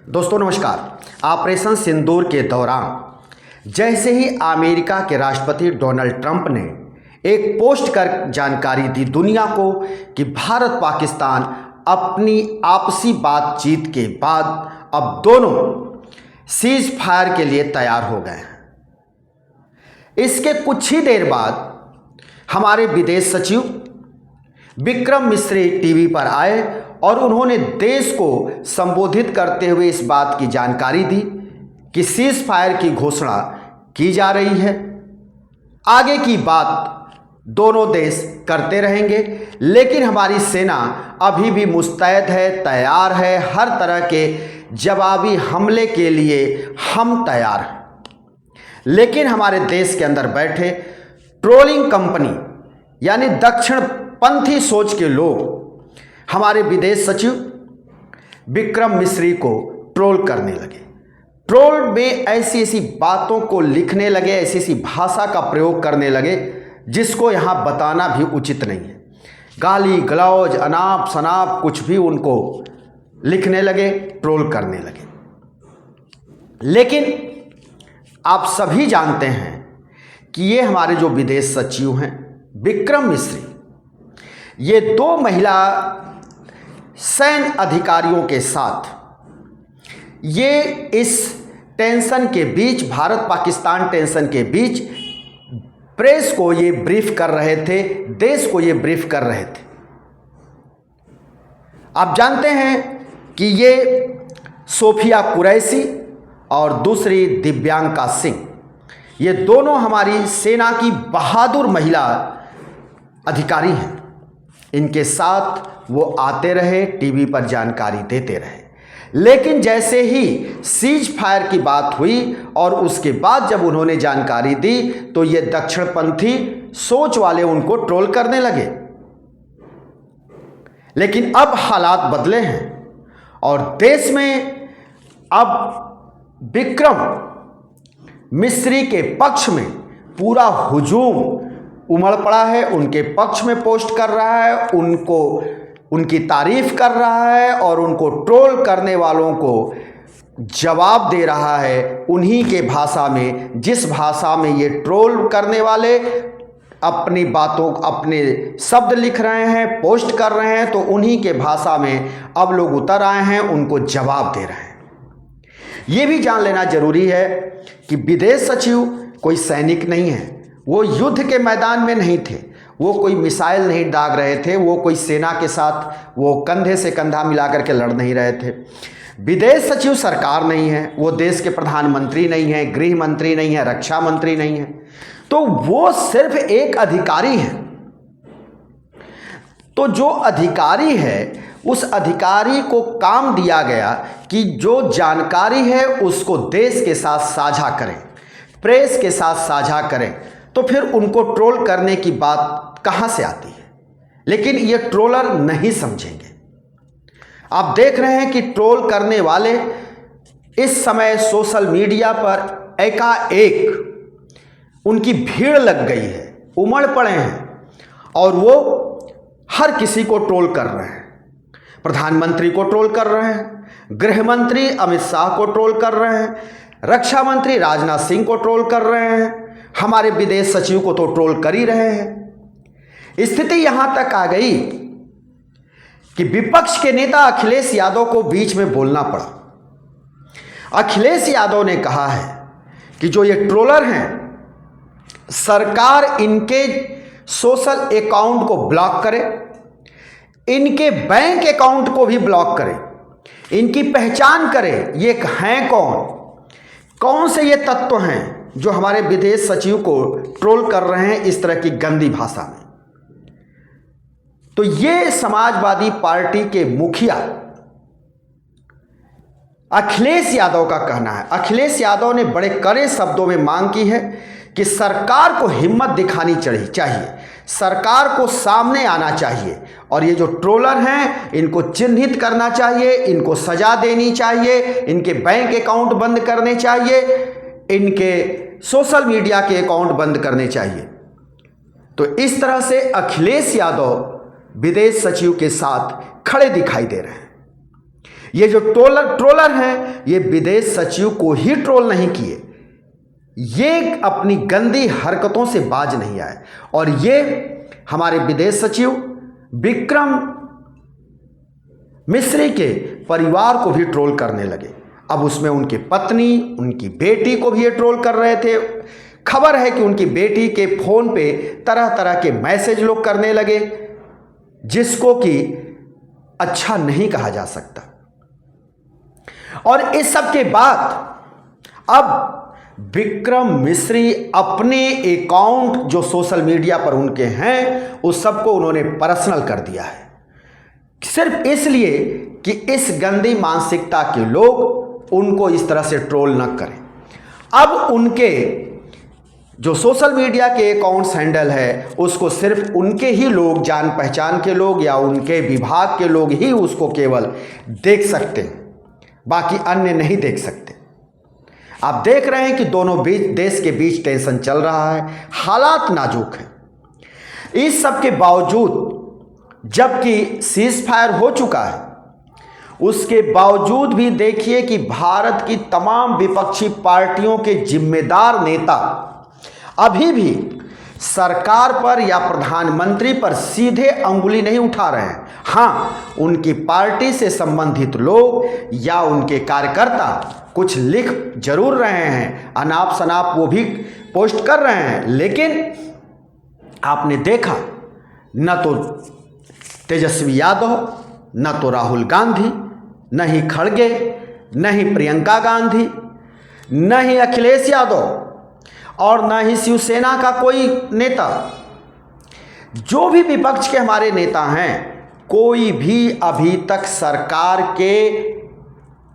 दोस्तों नमस्कार। ऑपरेशन सिंदूर के दौरान जैसे ही अमेरिका के राष्ट्रपति डोनाल्ड ट्रंप ने एक पोस्ट कर जानकारी दी दुनिया को कि भारत पाकिस्तान अपनी आपसी बातचीत के बाद अब दोनों सीज फायर के लिए तैयार हो गए हैं। इसके कुछ ही देर बाद हमारे विदेश सचिव विक्रम मिस्री टीवी पर आए और उन्होंने देश को संबोधित करते हुए इस बात की जानकारी दी कि सीज फायर की घोषणा की जा रही है। आगे की बात दोनों देश करते रहेंगे, लेकिन हमारी सेना अभी भी मुस्तैद है, तैयार है। हर तरह के जवाबी हमले के लिए हम तैयार हैं। लेकिन हमारे देश के अंदर बैठे ट्रोलिंग कंपनी यानी दक्षिणपंथी सोच के लोग हमारे विदेश सचिव विक्रम मिस्री को ट्रोल करने लगे। ट्रोल में ऐसी ऐसी बातों को लिखने लगे, ऐसी ऐसी भाषा का प्रयोग करने लगे जिसको यहाँ बताना भी उचित नहीं है। गाली गलौज अनाप शनाप कुछ भी उनको लिखने लगे, ट्रोल करने लगे। लेकिन आप सभी जानते हैं कि ये हमारे जो विदेश सचिव हैं विक्रम मिस्री, ये दो महिला सैन्य अधिकारियों के साथ ये इस टेंशन के बीच, भारत पाकिस्तान टेंशन के बीच प्रेस को ये ब्रीफ कर रहे थे, देश को ये ब्रीफ कर रहे थे। आप जानते हैं कि ये सोफिया कुरैशी और दूसरी दिव्यांका सिंह, ये दोनों हमारी सेना की बहादुर महिला अधिकारी हैं। इनके साथ वो आते रहे, टीवी पर जानकारी देते रहे। लेकिन जैसे ही सीज फायर की बात हुई और उसके बाद जब उन्होंने जानकारी दी तो ये दक्षिणपंथी सोच वाले उनको ट्रोल करने लगे। लेकिन अब हालात बदले हैं और देश में अब विक्रम मिस्री के पक्ष में पूरा हुजूम उमड़ पड़ा है। उनके पक्ष में पोस्ट कर रहा है, उनकी तारीफ कर रहा है और उनको ट्रोल करने वालों को जवाब दे रहा है उन्हीं के भाषा में, जिस भाषा में ये ट्रोल करने वाले अपनी बातों, अपने शब्द लिख रहे हैं, पोस्ट कर रहे हैं, तो उन्हीं के भाषा में अब लोग उतर आए हैं, उनको जवाब दे रहे हैं। ये भी जान लेना जरूरी है कि विदेश सचिव कोई सैनिक नहीं है, वो युद्ध के मैदान में नहीं थे, वो कोई मिसाइल नहीं दाग रहे थे, वो कोई सेना के साथ वो कंधे से कंधा मिलाकर के लड़ नहीं रहे थे। विदेश सचिव सरकार नहीं है, वो देश के प्रधानमंत्री नहीं है, गृह मंत्री नहीं है, रक्षा मंत्री नहीं है, तो वो सिर्फ एक अधिकारी है। तो जो अधिकारी है उस अधिकारी को काम दिया गया कि जो जानकारी है उसको देश के साथ साझा करें, प्रेस के साथ साझा करें। तो फिर उनको ट्रोल करने की बात कहां से आती है? लेकिन ये ट्रोलर नहीं समझेंगे। आप देख रहे हैं कि ट्रोल करने वाले इस समय सोशल मीडिया पर एकाएक उनकी भीड़ लग गई है, उमड़ पड़े हैं और वो हर किसी को ट्रोल कर रहे हैं। प्रधानमंत्री को ट्रोल कर रहे हैं, गृह मंत्री अमित शाह को ट्रोल कर रहे हैं, रक्षा मंत्री राजनाथ सिंह को ट्रोल कर रहे हैं, हमारे विदेश सचिव को तो ट्रोल कर ही रहे हैं। स्थिति यहां तक आ गई कि विपक्ष के नेता अखिलेश यादव को बीच में बोलना पड़ा। अखिलेश यादव ने कहा है कि जो ये ट्रोलर हैं, सरकार इनके सोशल अकाउंट को ब्लॉक करे, इनके बैंक अकाउंट को भी ब्लॉक करे, इनकी पहचान करे, ये हैं कौन से ये तत्व हैं जो हमारे विदेश सचिव को ट्रोल कर रहे हैं इस तरह की गंदी भाषा में। तो ये समाजवादी पार्टी के मुखिया अखिलेश यादव का कहना है। अखिलेश यादव ने बड़े कड़े शब्दों में मांग की है कि सरकार को हिम्मत दिखानी चाहिए, सरकार को सामने आना चाहिए और ये जो ट्रोलर हैं इनको चिन्हित करना चाहिए, इनको सजा देनी चाहिए, इनके बैंक अकाउंट बंद करने चाहिए, इनके सोशल मीडिया के अकाउंट बंद करने चाहिए। तो इस तरह से अखिलेश यादव विदेश सचिव के साथ खड़े दिखाई दे रहे हैं। ये जो ट्रोलर हैं, ये विदेश सचिव को ही ट्रोल नहीं किए, ये अपनी गंदी हरकतों से बाज नहीं आए और ये हमारे विदेश सचिव विक्रम मिस्री के परिवार को भी ट्रोल करने लगे। अब उसमें उनकी पत्नी, उनकी बेटी को भी ये ट्रोल कर रहे थे। खबर है कि उनकी बेटी के फोन पे तरह तरह के मैसेज लोग करने लगे, जिसको कि अच्छा नहीं कहा जा सकता। और इस सब के बाद अब विक्रम मिस्री अपने अकाउंट जो सोशल मीडिया पर उनके हैं, उस सबको उन्होंने पर्सनल कर दिया है, सिर्फ इसलिए कि इस गंदी मानसिकता के लोग उनको इस तरह से ट्रोल न करें। अब उनके जो सोशल मीडिया के अकाउंट्स हैंडल है, उसको सिर्फ उनके ही लोग, जान पहचान के लोग या उनके विभाग के लोग ही उसको केवल देख सकते हैं, बाकी अन्य नहीं देख सकते। आप देख रहे हैं कि दोनों देश के बीच टेंशन चल रहा है, हालात नाजुक हैं। इस सब के बावजूद जबकि सीज फायर हो चुका है, उसके बावजूद भी देखिए कि भारत की तमाम विपक्षी पार्टियों के जिम्मेदार नेता अभी भी सरकार पर या प्रधानमंत्री पर सीधे अंगुली नहीं उठा रहे हैं। हाँ, उनकी पार्टी से संबंधित लोग या उनके कार्यकर्ता कुछ लिख जरूर रहे हैं, अनाप शनाप वो भी पोस्ट कर रहे हैं, लेकिन आपने देखा न तो तेजस्वी यादव, न तो राहुल गांधी, न ही खड़गे, न ही प्रियंका गांधी, न ही अखिलेश यादव और न ही शिवसेना का कोई नेता, जो भी विपक्ष के हमारे नेता हैं, कोई भी अभी तक सरकार के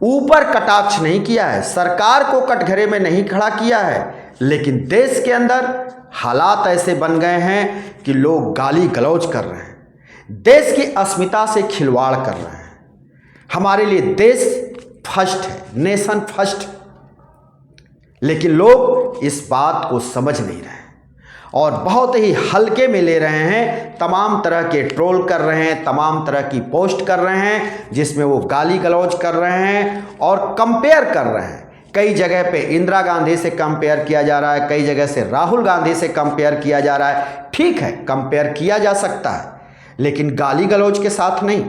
ऊपर कटाक्ष नहीं किया है, सरकार को कटघरे में नहीं खड़ा किया है। लेकिन देश के अंदर हालात ऐसे बन गए हैं कि लोग गाली गलौज कर रहे हैं, देश की अस्मिता से खिलवाड़ कर रहे हैं। हमारे लिए देश फर्स्ट है, नेशन फर्स्ट, लेकिन लोग इस बात को समझ नहीं रहे हैं और बहुत ही हल्के में ले रहे हैं। तमाम तरह के ट्रोल कर रहे हैं, तमाम तरह की पोस्ट कर रहे हैं, जिसमें वो गाली गलौज कर रहे हैं और कंपेयर कर रहे हैं। कई जगह पे इंदिरा गांधी से कंपेयर किया जा रहा है, कई जगह से राहुल गांधी से कंपेयर किया जा रहा है। ठीक है, कंपेयर किया जा सकता है, लेकिन गाली गलौज के साथ नहीं,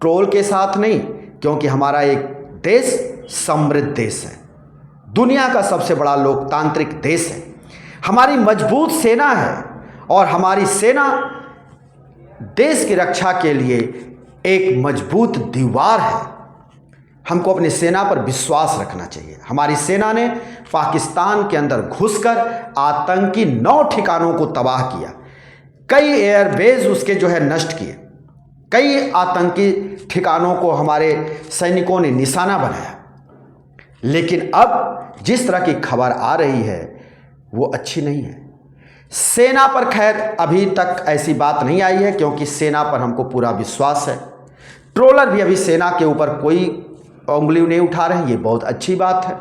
ट्रोल के साथ नहीं, क्योंकि हमारा एक देश समृद्ध देश है, दुनिया का सबसे बड़ा लोकतांत्रिक देश है, हमारी मजबूत सेना है और हमारी सेना देश की रक्षा के लिए एक मजबूत दीवार है। हमको अपनी सेना पर विश्वास रखना चाहिए। हमारी सेना ने पाकिस्तान के अंदर घुसकर आतंकी 9 ठिकानों को तबाह किया, कई एयरबेस उसके जो है नष्ट किए, कई आतंकी ठिकानों को हमारे सैनिकों ने निशाना बनाया। लेकिन अब जिस तरह की खबर आ रही है वो अच्छी नहीं है। सेना पर खैर अभी तक ऐसी बात नहीं आई है, क्योंकि सेना पर हमको पूरा विश्वास है। ट्रोलर भी अभी सेना के ऊपर कोई उंगली नहीं उठा रहे हैं, ये बहुत अच्छी बात है।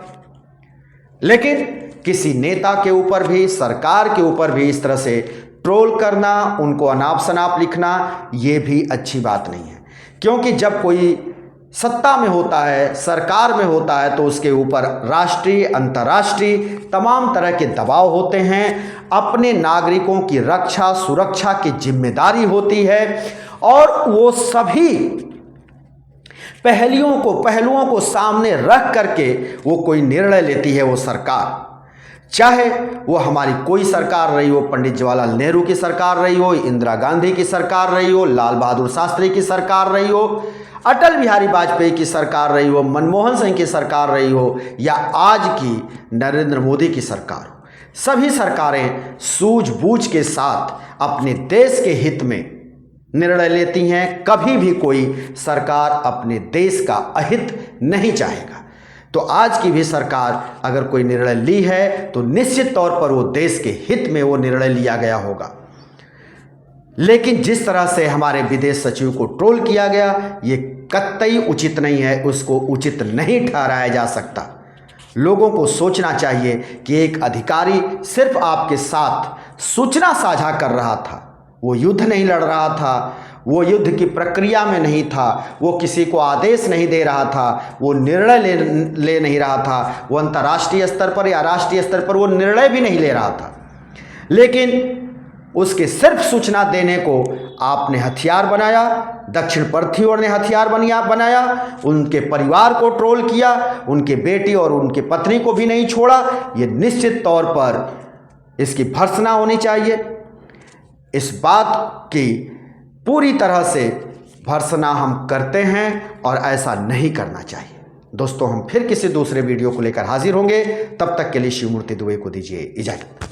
लेकिन किसी नेता के ऊपर भी, सरकार के ऊपर भी इस तरह से ट्रोल करना, उनको अनाप शनाप लिखना, ये भी अच्छी बात नहीं है। क्योंकि जब कोई सत्ता में होता है, सरकार में होता है, तो उसके ऊपर राष्ट्रीय, अंतर्राष्ट्रीय तमाम तरह के दबाव होते हैं, अपने नागरिकों की रक्षा सुरक्षा की जिम्मेदारी होती है और वो सभी पहलुओं को सामने रख करके वो कोई निर्णय लेती है वो सरकार। चाहे वो हमारी कोई सरकार रही हो, पंडित जवाहरलाल नेहरू की सरकार रही हो, इंदिरा गांधी की सरकार रही हो, लाल बहादुर शास्त्री की सरकार रही हो, अटल बिहारी वाजपेयी की सरकार रही हो, मनमोहन सिंह की सरकार रही हो, या आज की नरेंद्र मोदी की सरकार हो, सभी सरकारें सूझबूझ के साथ अपने देश के हित में निर्णय लेती हैं। कभी भी कोई सरकार अपने देश का अहित नहीं चाहेगा। तो आज की भी सरकार अगर कोई निर्णय ली है तो निश्चित तौर पर वो देश के हित में वो निर्णय लिया गया होगा। लेकिन जिस तरह से हमारे विदेश सचिव को ट्रोल किया गया, ये कतई उचित नहीं है, उसको उचित नहीं ठहराया जा सकता। लोगों को सोचना चाहिए कि एक अधिकारी सिर्फ आपके साथ सूचना साझा कर रहा था, वो युद्ध नहीं लड़ रहा था, वो युद्ध की प्रक्रिया में नहीं था, वो किसी को आदेश नहीं दे रहा था, वो निर्णय ले नहीं रहा था, वो अंतर्राष्ट्रीय स्तर पर या राष्ट्रीय स्तर पर वो निर्णय भी नहीं ले रहा था, लेकिन उसके सिर्फ सूचना देने को आपने हथियार बनाया। दक्षिणपंथी और ने हथियार बनाया, उनके परिवार को ट्रोल किया, उनके बेटी और उनकी पत्नी को भी नहीं छोड़ा। ये निश्चित तौर पर इसकी भर्त्सना होनी चाहिए। इस बात की पूरी तरह से भर्त्सना हम करते हैं और ऐसा नहीं करना चाहिए। दोस्तों, हम फिर किसी दूसरे वीडियो को लेकर हाजिर होंगे। तब तक के लिए शिवमूर्ति दुबे को दीजिए इजाजत।